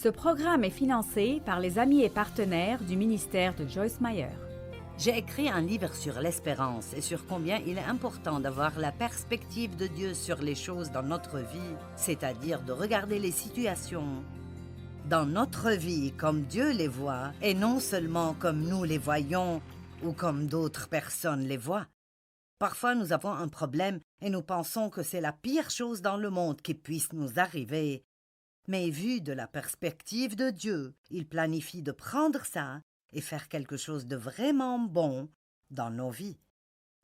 Ce programme est financé par les amis et partenaires du ministère de Joyce Meyer. J'ai écrit un livre sur l'espérance et sur combien il est important d'avoir la perspective de Dieu sur les choses dans notre vie, c'est-à-dire de regarder les situations dans notre vie comme Dieu les voit et non seulement comme nous les voyons ou comme d'autres personnes les voient. Parfois, nous avons un problème et nous pensons que c'est la pire chose dans le monde qui puisse nous arriver. Mais vu de la perspective de Dieu, il planifie de prendre ça et faire quelque chose de vraiment bon dans nos vies.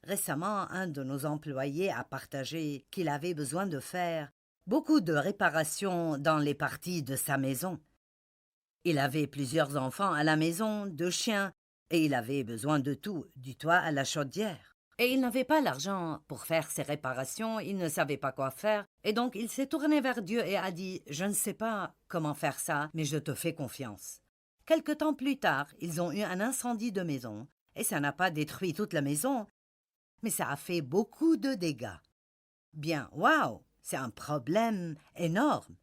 Récemment, un de nos employés a partagé qu'il avait besoin de faire beaucoup de réparations dans les parties de sa maison. Il avait plusieurs enfants à la maison, 2 chiens, et il avait besoin de tout, du toit à la chaudière. Et il n'avait pas l'argent pour faire ces réparations, il ne savait pas quoi faire, et donc il s'est tourné vers Dieu et a dit « Je ne sais pas comment faire ça, mais je te fais confiance ». Quelque temps plus tard, ils ont eu un incendie de maison, et ça n'a pas détruit toute la maison, mais ça a fait beaucoup de dégâts. Bien, waouh, c'est un problème énorme.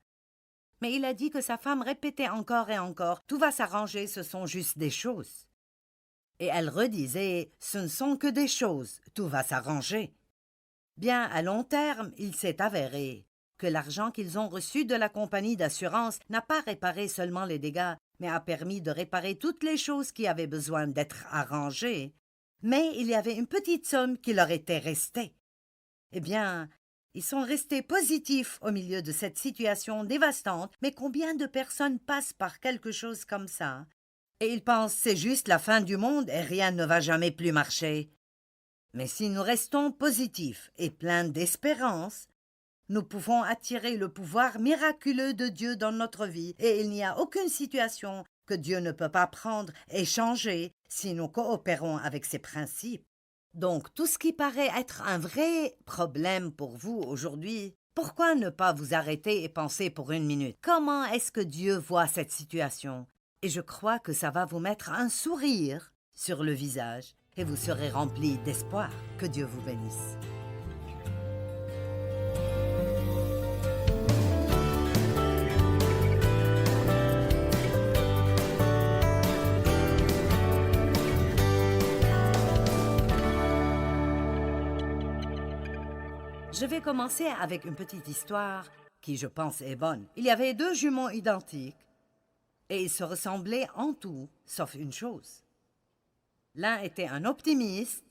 Mais il a dit que sa femme répétait encore et encore « Tout va s'arranger, ce sont juste des choses ». Et elle redisait « Ce ne sont que des choses, tout va s'arranger ». Bien, à long terme, il s'est avéré que l'argent qu'ils ont reçu de la compagnie d'assurance n'a pas réparé seulement les dégâts, mais a permis de réparer toutes les choses qui avaient besoin d'être arrangées. Mais il y avait une petite somme qui leur était restée. Eh bien, ils sont restés positifs au milieu de cette situation dévastante, mais combien de personnes passent par quelque chose comme ça? Et ils pensent c'est juste la fin du monde et rien ne va jamais plus marcher. Mais si nous restons positifs et pleins d'espérance, nous pouvons attirer le pouvoir miraculeux de Dieu dans notre vie et il n'y a aucune situation que Dieu ne peut pas prendre et changer si nous coopérons avec ses principes. Donc, tout ce qui paraît être un vrai problème pour vous aujourd'hui, pourquoi ne pas vous arrêter et penser pour 1 minute? Comment est-ce que Dieu voit cette situation? Et je crois que ça va vous mettre un sourire sur le visage et vous serez remplis d'espoir. Que Dieu vous bénisse. Je vais commencer avec une petite histoire qui, je pense, est bonne. Il y avait 2 jumeaux identiques et ils se ressemblaient en tout, sauf une chose. L'un était un optimiste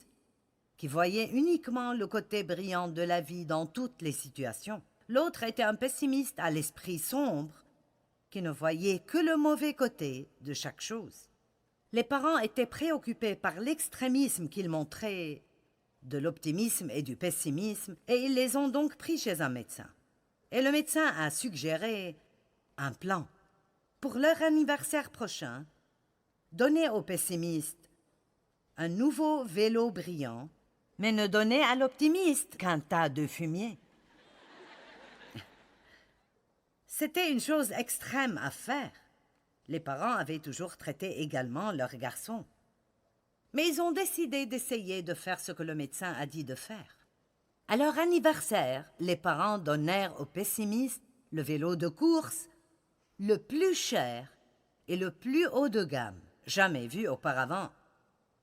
qui voyait uniquement le côté brillant de la vie dans toutes les situations. L'autre était un pessimiste à l'esprit sombre qui ne voyait que le mauvais côté de chaque chose. Les parents étaient préoccupés par l'extrémisme qu'ils montraient de l'optimisme et du pessimisme, et ils les ont donc pris chez un médecin. Et le médecin a suggéré un plan. Pour leur anniversaire prochain, donner aux pessimistes un nouveau vélo brillant, mais ne donner à l'optimiste qu'un tas de fumier. C'était une chose extrême à faire. Les parents avaient toujours traité également leur garçon. Mais ils ont décidé d'essayer de faire ce que le médecin a dit de faire. À leur anniversaire, les parents donnèrent aux pessimistes le vélo de course le plus cher et le plus haut de gamme, jamais vu auparavant.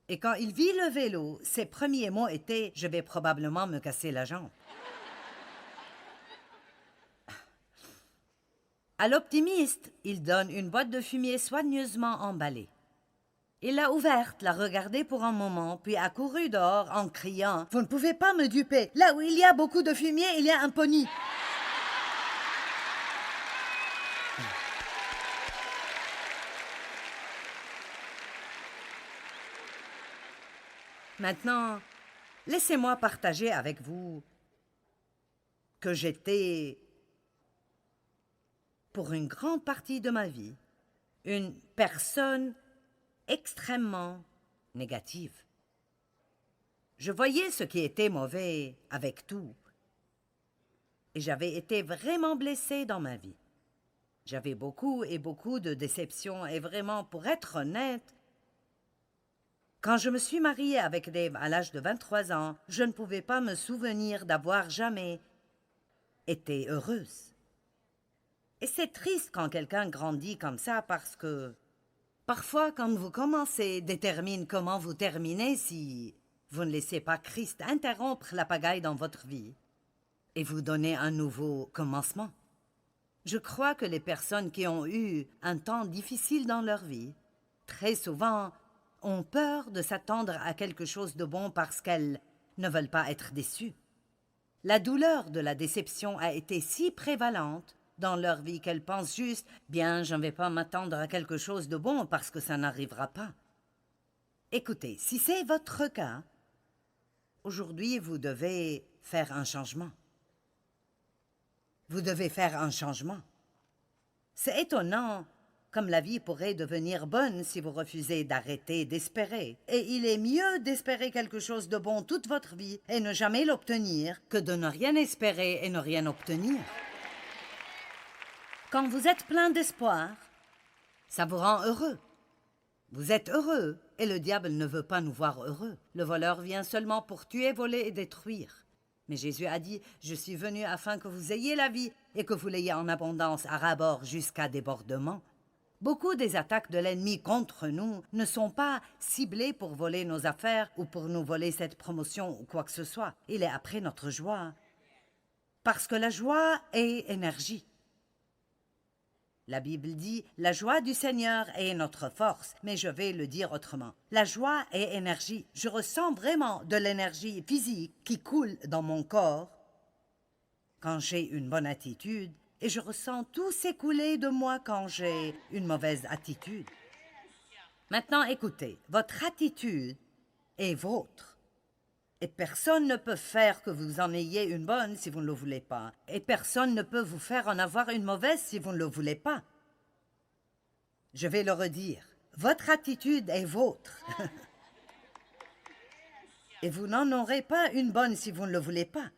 Et quand il vit le vélo, ses premiers mots étaient « Je vais probablement me casser la jambe ». À l'optimiste, il donne une boîte de fumier soigneusement emballée. Il l'a ouverte, l'a regardée pour un moment, puis a couru dehors en criant « Vous ne pouvez pas me duper! Là où il y a beaucoup de fumier, il y a un pony! » Maintenant, laissez-moi partager avec vous que j'étais, pour une grande partie de ma vie, une personne extrêmement négative. Je voyais ce qui était mauvais avec tout. Et j'avais été vraiment blessée dans ma vie. J'avais beaucoup et beaucoup de déceptions et vraiment, pour être honnête, quand je me suis mariée avec Dave à l'âge de 23 ans, je ne pouvais pas me souvenir d'avoir jamais été heureuse. Et c'est triste quand quelqu'un grandit comme ça parce que parfois, quand vous commencez, détermine comment vous terminez si vous ne laissez pas Christ interrompre la pagaille dans votre vie et vous donner un nouveau commencement. Je crois que les personnes qui ont eu un temps difficile dans leur vie, très souvent, ont peur de s'attendre à quelque chose de bon parce qu'elles ne veulent pas être déçues. La douleur de la déception a été si prévalente dans leur vie qu'elles pensent juste « Bien, je ne vais pas m'attendre à quelque chose de bon parce que ça n'arrivera pas. » Écoutez, si c'est votre cas, aujourd'hui, vous devez faire un changement. Vous devez faire un changement. C'est étonnant comme la vie pourrait devenir bonne si vous refusez d'arrêter d'espérer. Et il est mieux d'espérer quelque chose de bon toute votre vie et ne jamais l'obtenir que de ne rien espérer et ne rien obtenir. Quand vous êtes plein d'espoir, ça vous rend heureux. Vous êtes heureux et le diable ne veut pas nous voir heureux. Le voleur vient seulement pour tuer, voler et détruire. Mais Jésus a dit « Je suis venu afin que vous ayez la vie et que vous l'ayez en abondance à ras-bord jusqu'à débordement. » Beaucoup des attaques de l'ennemi contre nous ne sont pas ciblées pour voler nos affaires ou pour nous voler cette promotion ou quoi que ce soit. Il est après notre joie. Parce que la joie est énergie. La Bible dit « La joie du Seigneur est notre force », mais je vais le dire autrement. La joie est énergie. Je ressens vraiment de l'énergie physique qui coule dans mon corps quand j'ai une bonne attitude et je ressens tout s'écouler de moi quand j'ai une mauvaise attitude. Maintenant, écoutez, votre attitude est vôtre. Et personne ne peut faire que vous en ayez une bonne si vous ne le voulez pas. Et personne ne peut vous faire en avoir une mauvaise si vous ne le voulez pas. Je vais le redire. Votre attitude est vôtre. Et vous n'en aurez pas une bonne si vous ne le voulez pas.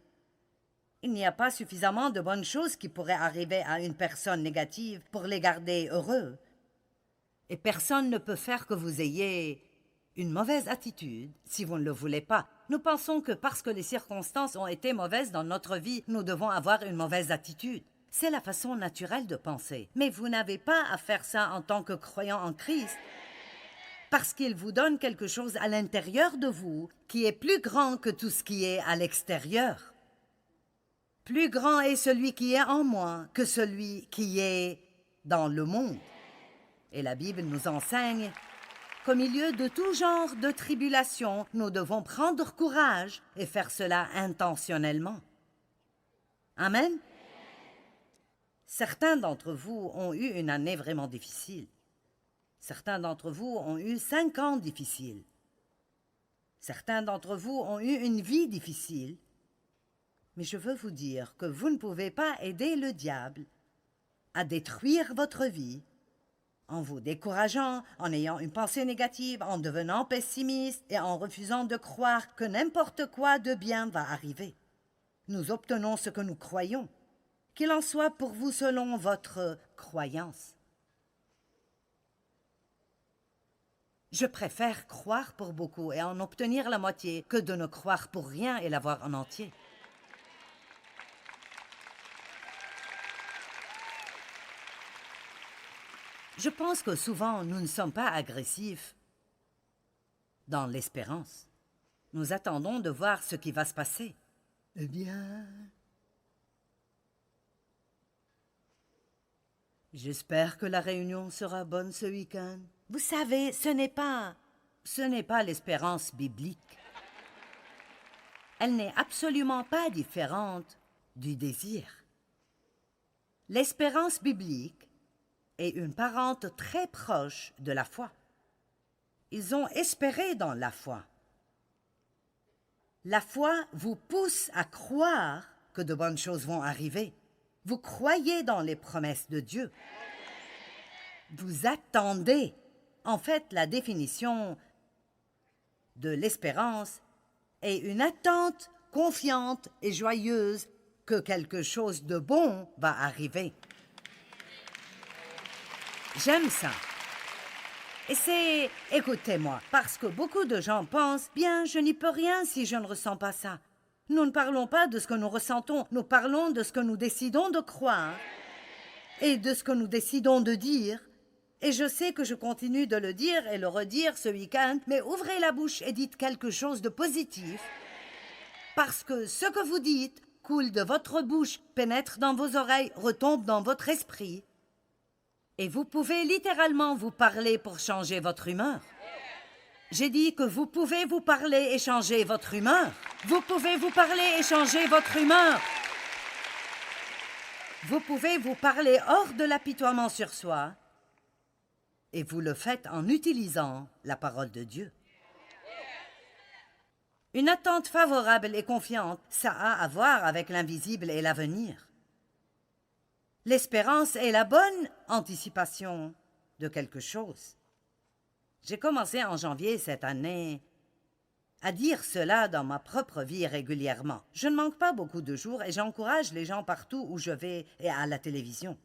Il n'y a pas suffisamment de bonnes choses qui pourraient arriver à une personne négative pour les garder heureux. Et personne ne peut faire que vous ayez une mauvaise attitude si vous ne le voulez pas. Nous pensons que parce que les circonstances ont été mauvaises dans notre vie, nous devons avoir une mauvaise attitude. C'est la façon naturelle de penser. Mais vous n'avez pas à faire ça en tant que croyant en Christ, parce qu'il vous donne quelque chose à l'intérieur de vous qui est plus grand que tout ce qui est à l'extérieur. Plus grand est celui qui est en moi que celui qui est dans le monde. Et la Bible nous enseigne qu'au milieu de tout genre de tribulations, nous devons prendre courage et faire cela intentionnellement. Amen. Certains d'entre vous ont eu une année vraiment difficile. Certains d'entre vous ont eu 5 ans difficiles. Certains d'entre vous ont eu une vie difficile. Mais je veux vous dire que vous ne pouvez pas aider le diable à détruire votre vie en vous décourageant, en ayant une pensée négative, en devenant pessimiste et en refusant de croire que n'importe quoi de bien va arriver. Nous obtenons ce que nous croyons, qu'il en soit pour vous selon votre croyance. Je préfère croire pour beaucoup et en obtenir la moitié que de ne croire pour rien et l'avoir en entier. Je pense que souvent, nous ne sommes pas agressifs dans l'espérance. Nous attendons de voir ce qui va se passer. Eh bien, j'espère que la réunion sera bonne ce week-end. Vous savez, ce n'est pas l'espérance biblique. Elle n'est absolument pas différente du désir. L'espérance biblique est une parente très proche de la foi. Ils ont espéré dans la foi. La foi vous pousse à croire que de bonnes choses vont arriver. Vous croyez dans les promesses de Dieu. Vous attendez. En fait, la définition de l'espérance est une attente confiante et joyeuse que quelque chose de bon va arriver. J'aime ça. Et écoutez-moi, parce que beaucoup de gens pensent, bien, je n'y peux rien si je ne ressens pas ça. Nous ne parlons pas de ce que nous ressentons, nous parlons de ce que nous décidons de croire. et de ce que nous décidons de dire. Et je sais que je continue de le dire et le redire ce week-end, mais ouvrez la bouche et dites quelque chose de positif, parce que ce que vous dites coule de votre bouche, pénètre dans vos oreilles, retombe dans votre esprit. Et vous pouvez littéralement vous parler pour changer votre humeur. J'ai dit que vous pouvez vous parler et changer votre humeur. Vous pouvez vous parler et changer votre humeur. Vous pouvez vous parler hors de l'apitoiement sur soi. Et vous le faites en utilisant la parole de Dieu. Une attente favorable et confiante, ça a à voir avec l'invisible et l'avenir. L'espérance est la bonne anticipation de quelque chose. J'ai commencé en janvier cette année à dire cela dans ma propre vie régulièrement. Je ne manque pas beaucoup de jours et j'encourage les gens partout où je vais et à la télévision.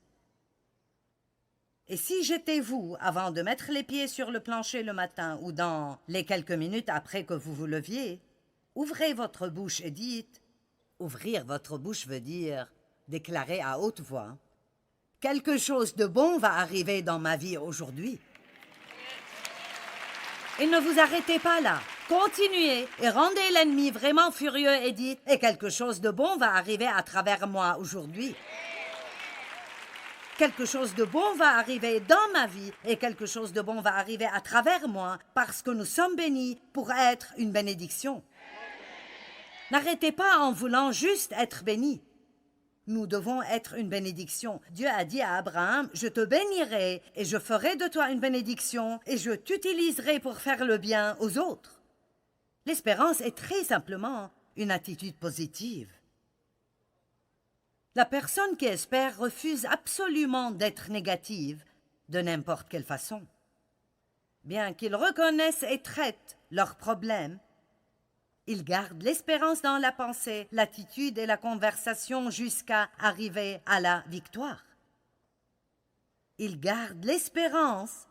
Et si j'étais vous, avant de mettre les pieds sur le plancher le matin ou dans les quelques minutes après que vous vous leviez, ouvrez votre bouche et dites, ouvrir votre bouche veut dire déclarer à haute voix, quelque chose de bon va arriver dans ma vie aujourd'hui. Et ne vous arrêtez pas là. Continuez et rendez l'ennemi vraiment furieux et dites, et quelque chose de bon va arriver à travers moi aujourd'hui. Quelque chose de bon va arriver dans ma vie et quelque chose de bon va arriver à travers moi parce que nous sommes bénis pour être une bénédiction. N'arrêtez pas en voulant juste être bénis. Nous devons être une bénédiction. Dieu a dit à Abraham, je te bénirai et je ferai de toi une bénédiction et je t'utiliserai pour faire le bien aux autres. L'espérance est très simplement une attitude positive. La personne qui espère refuse absolument d'être négative de n'importe quelle façon. Bien qu'ils reconnaissent et traitent leurs problèmes, ils gardent l'espérance dans la pensée, l'attitude et la conversation jusqu'à arriver à la victoire. Ils gardent l'espérance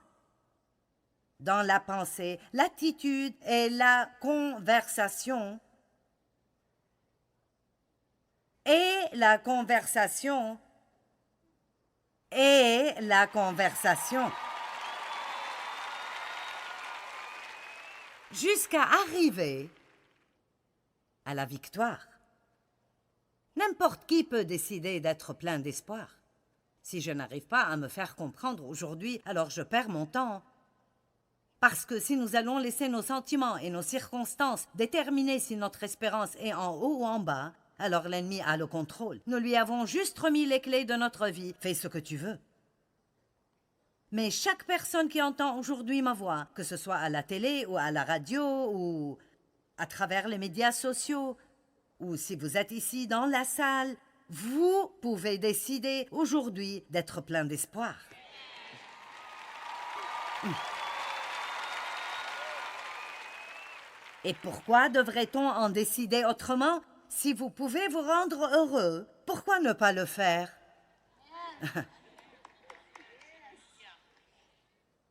dans la pensée, l'attitude et la conversation. Et la conversation. Jusqu'à arriver à la victoire. N'importe qui peut décider d'être plein d'espoir. Si je n'arrive pas à me faire comprendre aujourd'hui, alors je perds mon temps. Parce que si nous allons laisser nos sentiments et nos circonstances déterminer si notre espérance est en haut ou en bas, alors l'ennemi a le contrôle. Nous lui avons juste remis les clés de notre vie. Fais ce que tu veux. Mais chaque personne qui entend aujourd'hui ma voix, que ce soit à la télé ou à la radio ou à travers les médias sociaux, ou si vous êtes ici dans la salle, vous pouvez décider aujourd'hui d'être plein d'espoir. Et pourquoi devrait-on en décider autrement? Si vous pouvez vous rendre heureux, pourquoi ne pas le faire?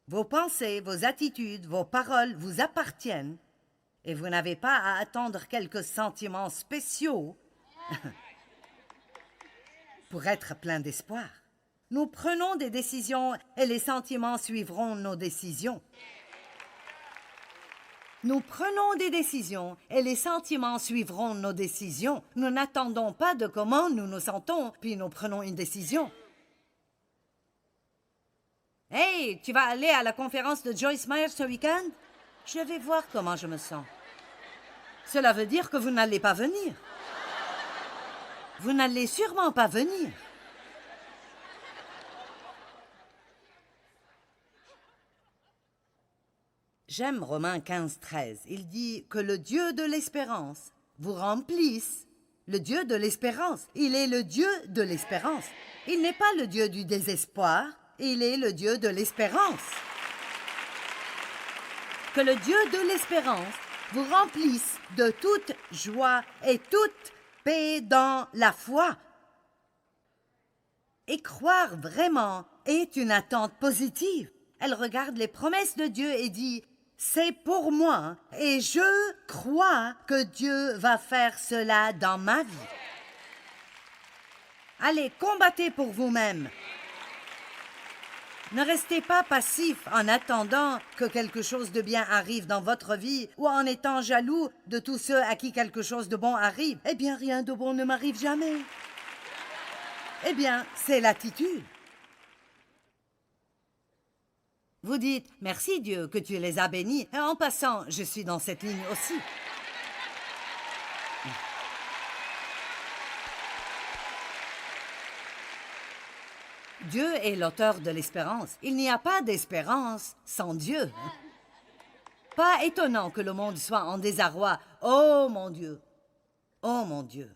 Vos pensées, vos attitudes, vos paroles vous appartiennent et vous n'avez pas à attendre quelques sentiments spéciaux pour être plein d'espoir. Nous prenons des décisions et les sentiments suivront nos décisions. Nous prenons des décisions et les sentiments suivront nos décisions. Nous n'attendons pas de comment nous nous sentons, puis nous prenons une décision. Hey, tu vas aller à la conférence de Joyce Meyer ce week-end? Je vais voir comment je me sens. Cela veut dire que vous n'allez pas venir. Vous n'allez sûrement pas venir. J'aime Romains 15:13. Il dit que le Dieu de l'espérance vous remplisse. Le Dieu de l'espérance. Il est le Dieu de l'espérance. Il n'est pas le Dieu du désespoir. Il est le Dieu de l'espérance. Que le Dieu de l'espérance vous remplisse de toute joie et toute paix dans la foi. Et croire vraiment est une attente positive. Elle regarde les promesses de Dieu et dit « C'est pour moi et je crois que Dieu va faire cela dans ma vie. » Allez, combattez pour vous-même. Ne restez pas passif en attendant que quelque chose de bien arrive dans votre vie ou en étant jaloux de tous ceux à qui quelque chose de bon arrive. Eh bien, rien de bon ne m'arrive jamais. Eh bien, c'est l'attitude. Vous dites, merci Dieu que tu les as bénis. Et en passant, je suis dans cette ligne aussi. Dieu est l'auteur de l'espérance. Il n'y a pas d'espérance sans Dieu. Pas étonnant que le monde soit en désarroi. Oh mon Dieu! Oh mon Dieu!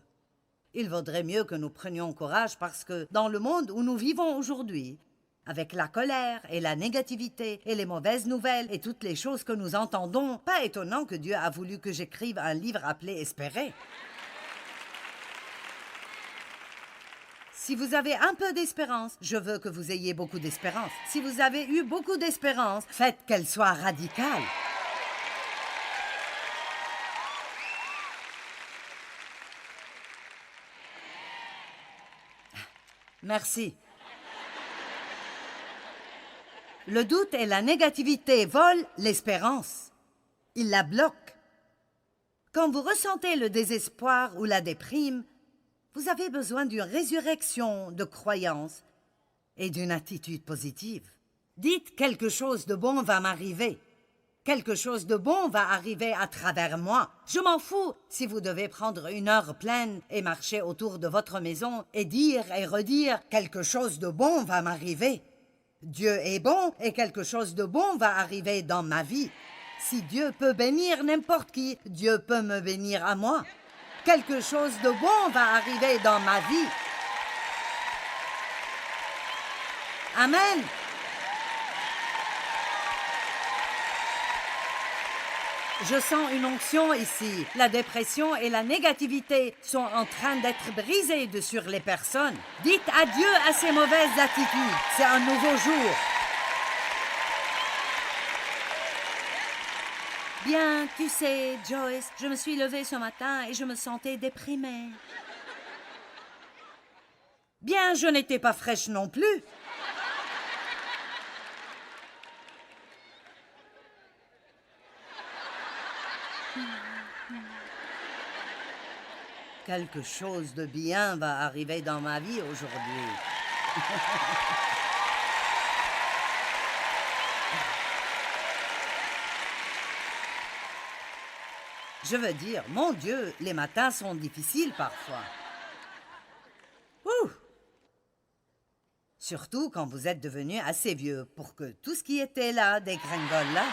Il vaudrait mieux que nous prenions courage parce que dans le monde où nous vivons aujourd'hui, avec la colère et la négativité et les mauvaises nouvelles et toutes les choses que nous entendons, pas étonnant que Dieu a voulu que j'écrive un livre appelé Espérer. Si vous avez un peu d'espérance, je veux que vous ayez beaucoup d'espérance. Si vous avez eu beaucoup d'espérance, faites qu'elle soit radicale. Merci. Le doute et la négativité volent l'espérance. Ils la bloquent. Quand vous ressentez le désespoir ou la déprime, vous avez besoin d'une résurrection de croyance et d'une attitude positive. Dites quelque chose de bon va m'arriver. Quelque chose de bon va arriver à travers moi. Je m'en fous si vous devez prendre une heure pleine et marcher autour de votre maison et dire et redire quelque chose de bon va m'arriver. Dieu est bon et quelque chose de bon va arriver dans ma vie. Si Dieu peut bénir n'importe qui, Dieu peut me bénir à moi. Quelque chose de bon va arriver dans ma vie. Amen. Je sens une onction ici. La dépression et la négativité sont en train d'être brisées de sur les personnes. Dites adieu à ces mauvaises attitudes. C'est un nouveau jour. Bien, tu sais, Joyce, je me suis levée ce matin et je me sentais déprimée. Bien, je n'étais pas fraîche non plus. Quelque chose de bien va arriver dans ma vie aujourd'hui. Je veux dire, mon Dieu, les matins sont difficiles parfois. Ouh! Surtout quand vous êtes devenu assez vieux pour que tout ce qui était là dégringole là.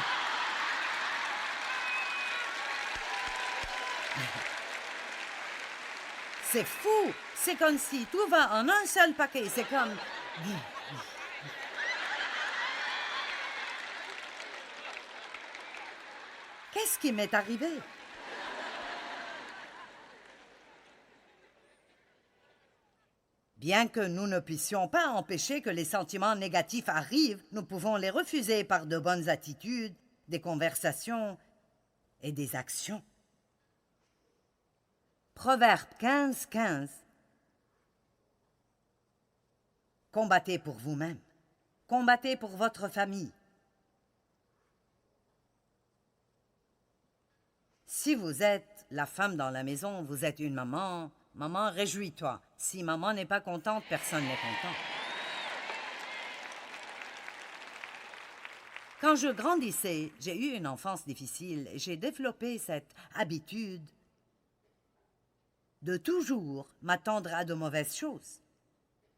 C'est fou! C'est comme si tout va en un seul paquet. C'est comme... Qu'est-ce qui m'est arrivé? Bien que nous ne puissions pas empêcher que les sentiments négatifs arrivent, nous pouvons les refuser par de bonnes attitudes, des conversations et des actions. Proverbe 15, 15. Combattez pour vous-même. Combattez pour votre famille. Si vous êtes la femme dans la maison, vous êtes une maman. Maman, réjouis-toi. Si maman n'est pas contente, personne n'est content. Quand je grandissais, j'ai eu une enfance difficile et j'ai développé cette habitude de toujours m'attendre à de mauvaises choses.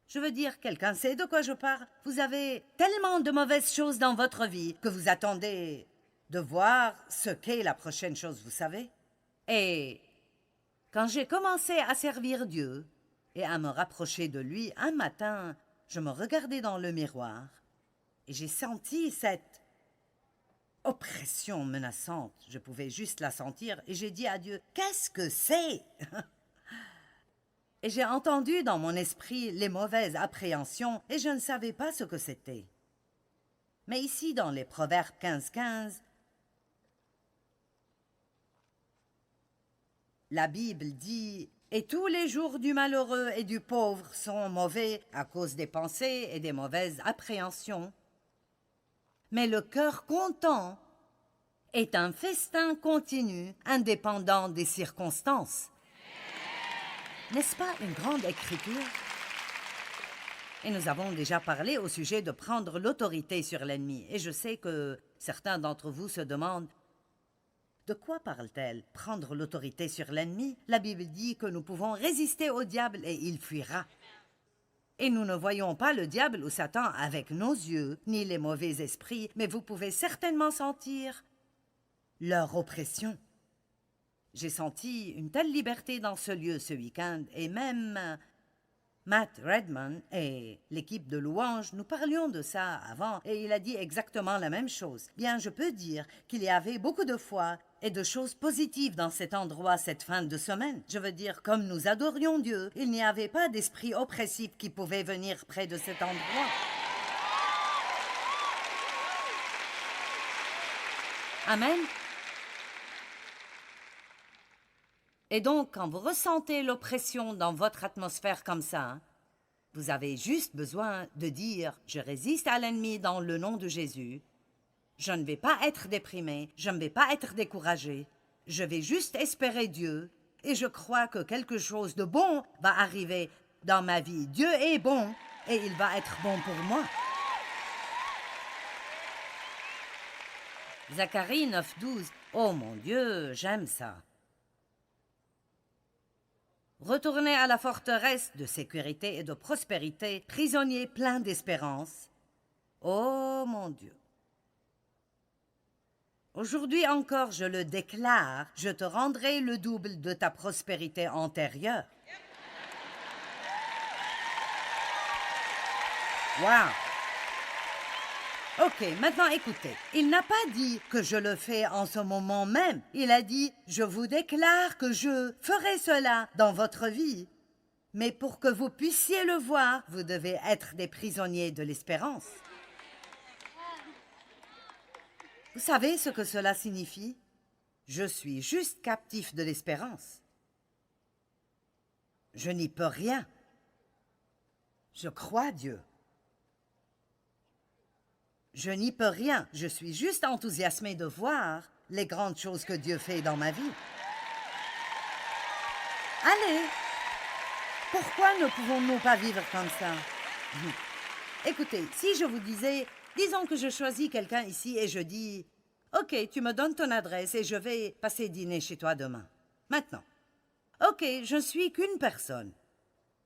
Je veux dire, quelqu'un sait de quoi je parle? Vous avez tellement de mauvaises choses dans votre vie que vous attendez de voir ce qu'est la prochaine chose, vous savez? Et quand j'ai commencé à servir Dieu et à me rapprocher de lui, un matin, je me regardais dans le miroir et j'ai senti cette oppression menaçante. Je pouvais juste la sentir et j'ai dit à Dieu, « Qu'est-ce que c'est ?» Et j'ai entendu dans mon esprit les mauvaises appréhensions et je ne savais pas ce que c'était. Mais ici, dans les Proverbes 15, 15, la Bible dit « Et tous les jours du malheureux et du pauvre sont mauvais à cause des pensées et des mauvaises appréhensions. Mais le cœur content est un festin continu, indépendant des circonstances. N'est-ce pas une grande écriture? Et nous avons déjà parlé au sujet de prendre l'autorité sur l'ennemi. Et je sais que certains d'entre vous se demandent de quoi parle-t-elle? Prendre l'autorité sur l'ennemi? La Bible dit que nous pouvons résister au diable et il fuira. Et nous ne voyons pas le diable ou Satan avec nos yeux, ni les mauvais esprits, mais vous pouvez certainement sentir leur oppression. J'ai senti une telle liberté dans ce lieu ce week-end, et même Matt Redman et l'équipe de louanges, nous parlions de ça avant, et il a dit exactement la même chose. Bien, je peux dire qu'il y avait beaucoup de foi et de choses positives dans cet endroit cette fin de semaine. Je veux dire, comme nous adorions Dieu, il n'y avait pas d'esprit oppressif qui pouvait venir près de cet endroit. Amen. Et donc, quand vous ressentez l'oppression dans votre atmosphère comme ça, vous avez juste besoin de dire « Je résiste à l'ennemi dans le nom de Jésus. Je ne vais pas être déprimé, je ne vais pas être découragé. Je vais juste espérer Dieu et je crois que quelque chose de bon va arriver dans ma vie. Dieu est bon et il va être bon pour moi. » Zacharie 9:12. Oh mon Dieu, j'aime ça. Retournez à la forteresse de sécurité et de prospérité, prisonnier plein d'espérance. Oh mon Dieu. Aujourd'hui encore, je le déclare, je te rendrai le double de ta prospérité antérieure. Wow! Ok, maintenant écoutez, il n'a pas dit que je le fais en ce moment même. Il a dit, je vous déclare que je ferai cela dans votre vie. Mais pour que vous puissiez le voir, vous devez être des prisonniers de l'espérance. Vous savez ce que cela signifie? Je suis juste captif de l'espérance. Je n'y peux rien. Je crois Dieu. Je n'y peux rien. Je suis juste enthousiasmé de voir les grandes choses que Dieu fait dans ma vie. Allez, pourquoi ne pouvons-nous pas vivre comme ça? Écoutez, si je vous disais, disons que je choisis quelqu'un ici et je dis, « Ok, tu me donnes ton adresse et je vais passer dîner chez toi demain. Maintenant. Ok, je ne suis qu'une personne. »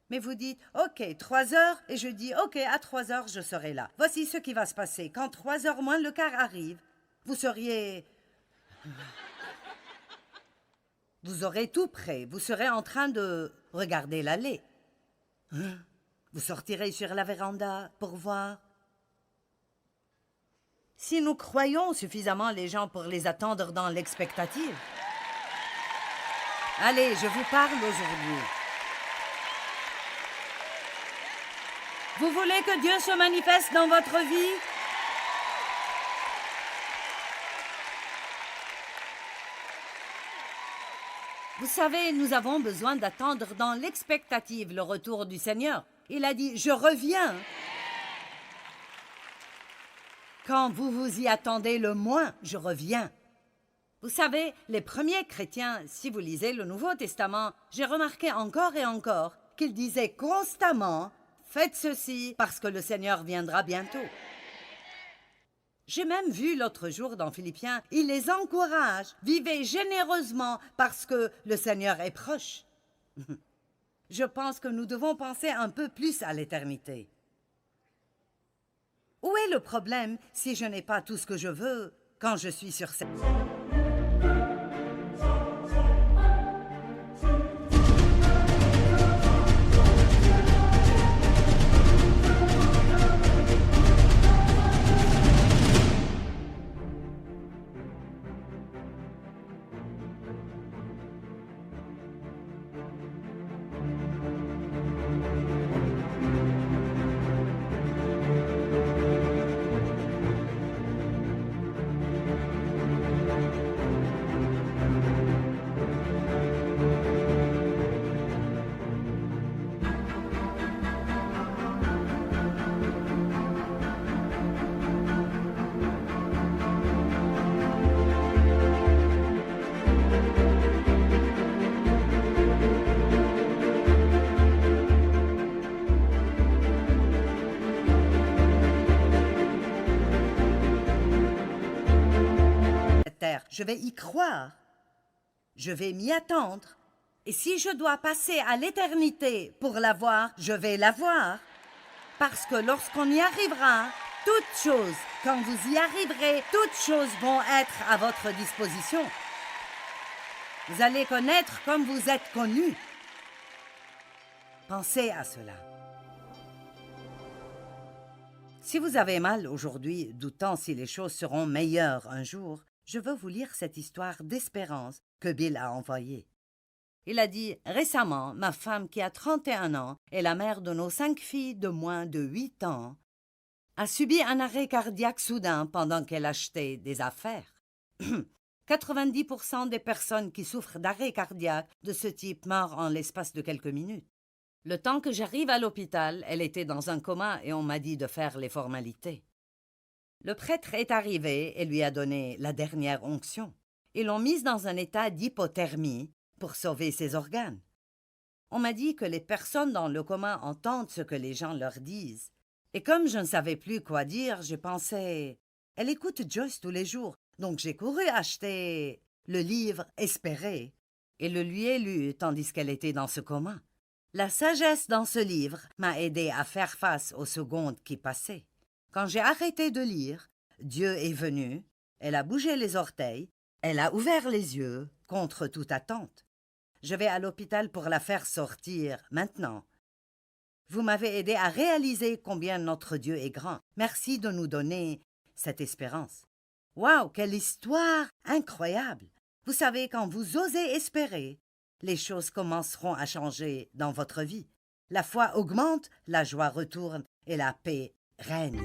Mais vous dites, OK, 3 heures, et je dis, OK, à 3 heures, je serai là. Voici ce qui va se passer. Quand 3 heures moins le quart arrive, vous seriez... Vous aurez tout prêt. Vous serez en train de regarder l'allée. Hein? Vous sortirez sur la véranda pour voir. Si nous croyons suffisamment les gens pour les attendre dans l'expectative. Allez, je vous parle aujourd'hui. Vous voulez que Dieu se manifeste dans votre vie? Vous savez, nous avons besoin d'attendre dans l'expectative le retour du Seigneur. Il a dit, « Je reviens ». Quand vous vous y attendez le moins, je reviens. Vous savez, les premiers chrétiens, si vous lisez le Nouveau Testament, j'ai remarqué encore et encore qu'ils disaient constamment « Faites ceci parce que le Seigneur viendra bientôt. » J'ai même vu l'autre jour dans Philippiens, il les encourage, vivez généreusement parce que le Seigneur est proche. Je pense que nous devons penser un peu plus à l'éternité. Où est le problème si je n'ai pas tout ce que je veux quand je suis sur cette... je vais y croire. Je vais m'y attendre. Et si je dois passer à l'éternité pour la voir, je vais la voir. Parce que lorsqu'on y arrivera, toutes choses, quand vous y arriverez, toutes choses vont être à votre disposition. Vous allez connaître comme vous êtes connu. Pensez à cela. Si vous avez mal aujourd'hui, doutant si les choses seront meilleures un jour, je veux vous lire cette histoire d'espérance que Bill a envoyée. Il a dit « Récemment, ma femme qui a 31 ans et la mère de nos 5 filles de moins de 8 ans a subi un arrêt cardiaque soudain pendant qu'elle achetait des affaires. 90% des personnes qui souffrent d'arrêt cardiaque de ce type meurent en l'espace de quelques minutes. Le temps que j'arrive à l'hôpital, elle était dans un coma et on m'a dit de faire les formalités. Le prêtre est arrivé et lui a donné la dernière onction. Ils l'ont mise dans un état d'hypothermie pour sauver ses organes. On m'a dit que les personnes dans le coma entendent ce que les gens leur disent. Et comme je ne savais plus quoi dire, je pensais « Elle écoute Joyce tous les jours, donc j'ai couru acheter le livre « Espérer » et le lui ai lu tandis qu'elle était dans ce coma. La sagesse dans ce livre m'a aidé à faire face aux secondes qui passaient. Quand j'ai arrêté de lire, Dieu est venu, elle a bougé les orteils, elle a ouvert les yeux contre toute attente. Je vais à l'hôpital pour la faire sortir maintenant. Vous m'avez aidé à réaliser combien notre Dieu est grand. Merci de nous donner cette espérance. Waouh, quelle histoire incroyable! Vous savez, quand vous osez espérer, les choses commenceront à changer dans votre vie. La foi augmente, la joie retourne et la paix règne.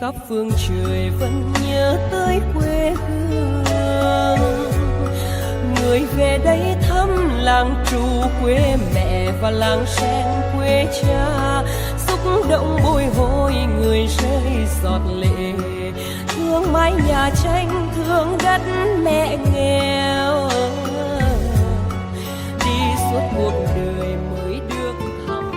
khắp phương trời vẫn nhớ tới quê hương. Người về đây thăm làng Trù quê mẹ và làng Sen quê cha, xúc động bồi hồi người rơi giọt lệ. Thương mái nhà tranh, thương đất mẹ nghèo, đi suốt cuộc đời mới được thăm.